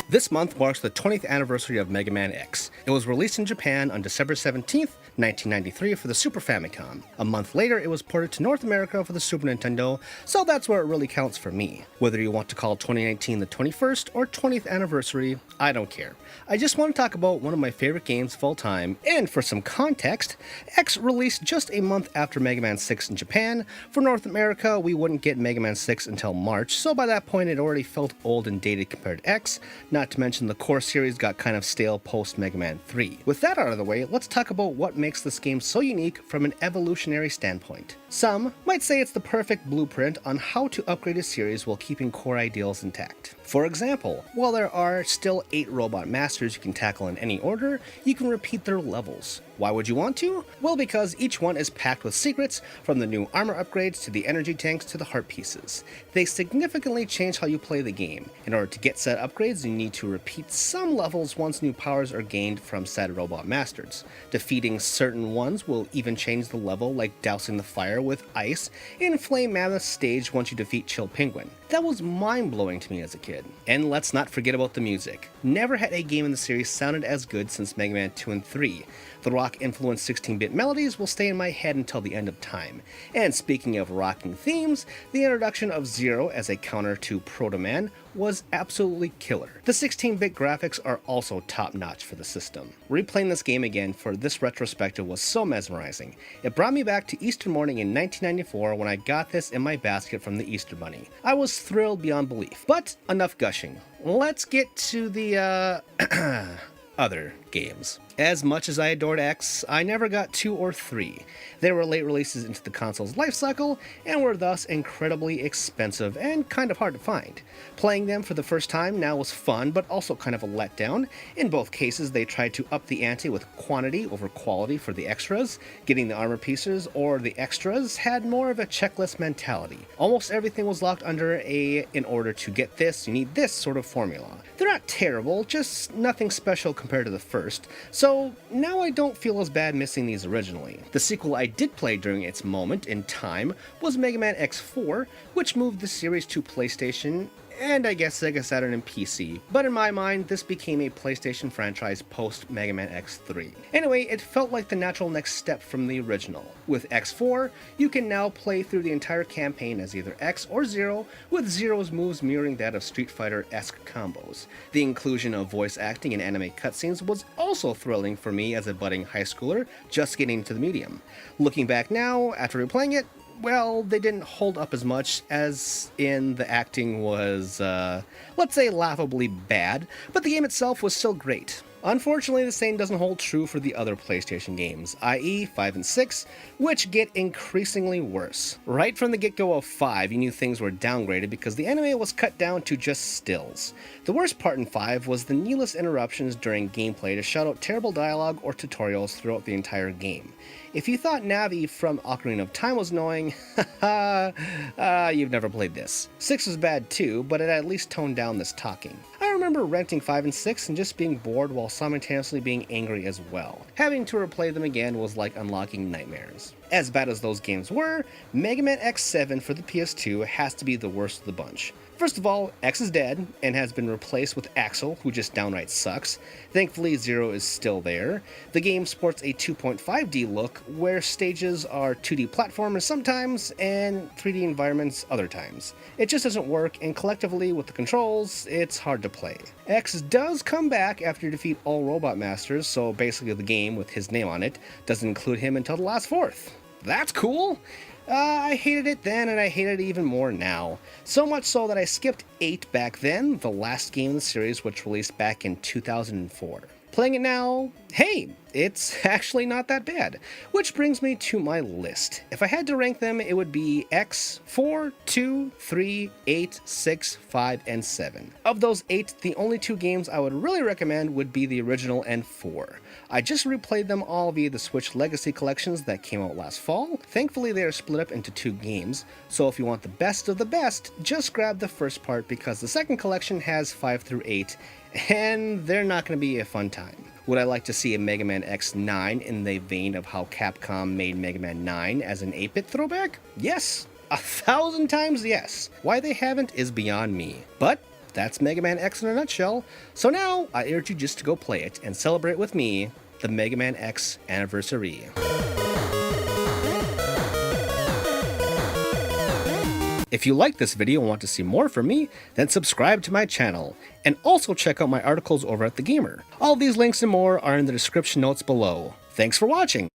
This month marks the 20th anniversary of Mega Man X. It was released in Japan on December 17th, 1993 for the Super Famicom. A month later, it was ported to North America for the Super Nintendo, so that's where it really counts for me. Whether you want to call 2019 the 21st or 20th anniversary, I don't care. I just want to talk about one of my favorite games of all time, and for some context, X released just a month after Mega Man 6 in Japan. For North America, we wouldn't get Mega Man 6 until March, so by that point it already felt old and dated compared to X, not to mention the core series got kind of stale post Mega Man 3. With that out of the way, let's talk about what makes this game so unique from an evolutionary standpoint. Some might say it's the perfect blueprint on how to upgrade a series while keeping core ideals intact. For example, while there are still 8 robot masters you can tackle in any order, you can repeat their levels. Why would you want to? Well, because each one is packed with secrets, from the new armor upgrades to the energy tanks to the heart pieces. They significantly change how you play the game. In order to get said upgrades, you need to repeat some levels once new powers are gained from said robot masters. Defeating certain ones will even change the level, like dousing the fire with ice in Flame Mammoth's stage once you defeat Chill Penguin. That was mind-blowing to me as a kid. And let's not forget about the music. Never had a game in the series sounded as good since Mega Man 2 and 3. The rock-influenced 16-bit melodies will stay in my head until the end of time. And speaking of rocking themes, the introduction of Zero as a counter to Proto Man was absolutely killer. The 16-bit graphics are also top-notch for the system. Replaying this game again for this retrospective was so mesmerizing. It brought me back to Easter morning in 1994 when I got this in my basket from the Easter Bunny. I was thrilled beyond belief. But enough gushing. Let's get to the, other games. As much as I adored X, I never got 2 or 3. They were late releases into the console's life cycle, and were thus incredibly expensive and kind of hard to find. Playing them for the first time now was fun, but also kind of a letdown. In both cases, they tried to up the ante with quantity over quality for the extras. Getting the armor pieces or the extras had more of a checklist mentality. Almost everything was locked under in order to get this, you need this sort of formula. They're not terrible, just nothing special compared to the first, so now I don't feel as bad missing these originally. The sequel I did play during its moment in time was Mega Man X4, which moved the series to PlayStation and I guess Sega Saturn and PC, but in my mind, this became a PlayStation franchise post Mega Man X3. Anyway, it felt like the natural next step from the original. With X4, you can now play through the entire campaign as either X or Zero, with Zero's moves mirroring that of Street Fighter-esque combos. The inclusion of voice acting and anime cutscenes was also thrilling for me as a budding high schooler just getting into the medium. Looking back now, after replaying it, well, they didn't hold up as much, as in the acting was, let's say, laughably bad, but the game itself was still great. Unfortunately, the same doesn't hold true for the other PlayStation games, i.e. 5 and 6, which get increasingly worse. Right from the get-go of 5, you knew things were downgraded because the anime was cut down to just stills. The worst part in 5 was the needless interruptions during gameplay to shout out terrible dialogue or tutorials throughout the entire game. If you thought Navi from Ocarina of Time was annoying, you've never played this. 6 was bad too, but it at least toned down this talking. I remember renting 5 and 6 and just being bored while simultaneously being angry as well. Having to replay them again was like unlocking nightmares. As bad as those games were, Mega Man X7 for the PS2 has to be the worst of the bunch. First of all, X is dead and has been replaced with Axel, who just downright sucks. Thankfully, Zero is still there. The game sports a 2.5D look, where stages are 2D platformers sometimes, and 3D environments other times. It just doesn't work, and collectively, with the controls, it's hard to play. X does come back after you defeat all Robot Masters, so basically the game, with his name on it, doesn't include him until the last fourth. That's cool! I hated it then, and I hate it even more now. So much so that I skipped 8 back then, the last game in the series, which released back in 2004. Playing it now, hey, it's actually not that bad. Which brings me to my list. If I had to rank them, it would be X, 4, 2, 3, 8, 6, 5, and 7. Of those 8, the only 2 games I would really recommend would be the original and 4. I just replayed them all via the Switch Legacy collections that came out last fall. Thankfully, they are split up into 2 games, so if you want the best of the best, just grab the first part because the second collection has 5 through 8, and they're not going to be a fun time. Would I like to see a Mega Man X9 in the vein of how Capcom made Mega Man 9 as an 8-bit throwback? Yes. 1,000 times yes. Why they haven't is beyond me. But that's Mega Man X in a nutshell. So now I urge you just to go play it and celebrate with me the Mega Man X anniversary. If you like this video and want to see more from me, then subscribe to my channel, and also check out my articles over at The Gamer. All these links and more are in the description notes below. Thanks for watching!